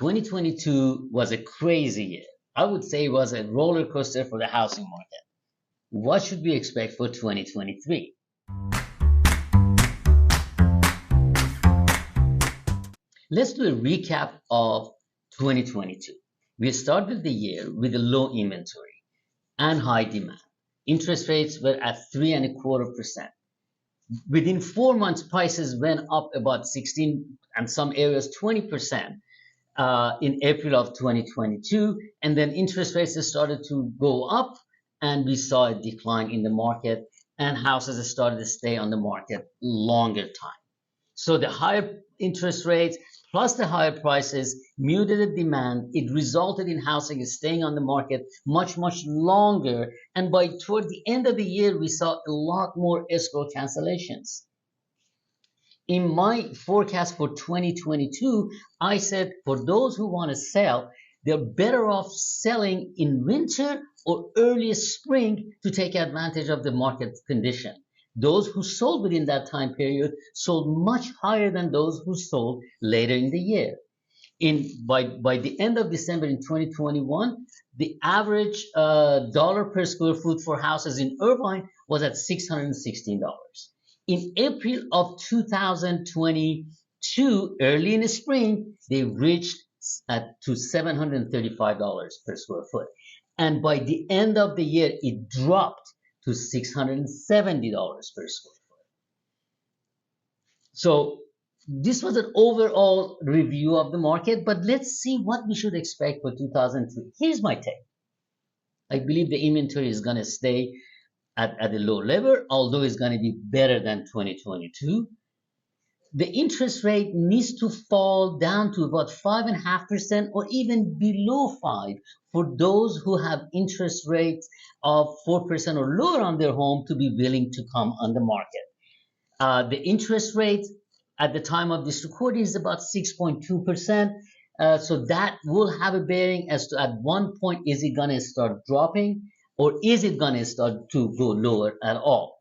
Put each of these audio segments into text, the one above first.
2022 was a crazy year. I would say it was a roller coaster for the housing market. What should we expect for 2023? Let's do a recap of 2022. We started the year with a low inventory and high demand. Interest rates were at 3.25%. Within 4 months, prices went up about 16 and some areas 20% in April of 2022, and then interest rates started to go up, and we saw a decline in the market, and houses started to stay on the market longer time. So the higher interest rates plus the higher prices muted the demand. It resulted in housing staying on the market much longer, and by toward the end of the year, we saw a lot more escrow cancellations. In my forecast for 2022, I said for those who want to sell, they're better off selling in winter or early spring to take advantage of the market condition. Those who sold within that time period sold much higher than those who sold later in the year. By the end of December in 2021, the average dollar per square foot for houses in Irvine was at $616. In April of 2022, early in the spring, they reached to $735 per square foot. And by the end of the year, it dropped to $670 per square foot. So this was an overall review of the market, but let's see what we should expect for 2003. Here's my take. I believe the inventory is going to stay at a low level, although it's going to be better than 2022. The interest rate needs to fall down to about 5.5% or even below 5% for those who have interest rates of 4% or lower on their home to be willing to come on the market. The interest rate at the time of this recording is about 6.2%. So that will have a bearing as to at one point, is it going to start dropping or is it going to start to go lower at all?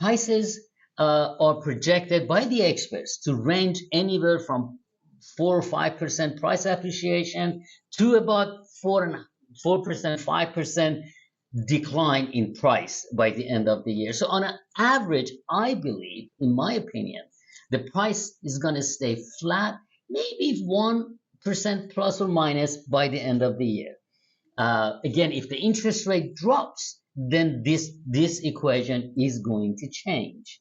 Prices are projected by the experts to range anywhere from 4 or 5% price appreciation to about 4%, 5% decline in price by the end of the year. So on an average, I believe, in my opinion, the price is going to stay flat, maybe 1% plus or minus by the end of the year. Again, if the interest rate drops, then this equation is going to change.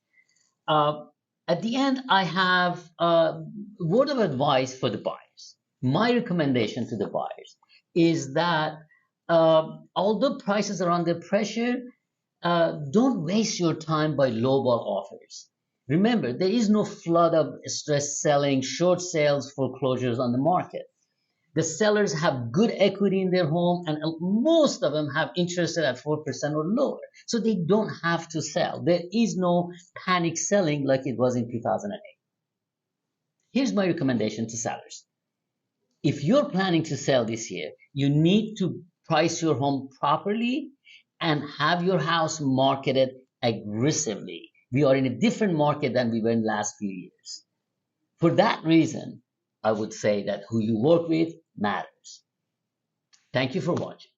At the end, I have a word of advice for the buyers. My recommendation to the buyers is that although prices are under pressure, don't waste your time by lowball offers. Remember, there is no flood of stress selling, short sales, foreclosures on the market. The sellers have good equity in their home, and most of them have interest at 4% or lower. So they don't have to sell. There is no panic selling like it was in 2008. Here's my recommendation to sellers. If you're planning to sell this year, you need to price your home properly and have your house marketed aggressively. We are in a different market than we were in the last few years. For that reason, I would say that who you work with matters. Thank you for watching.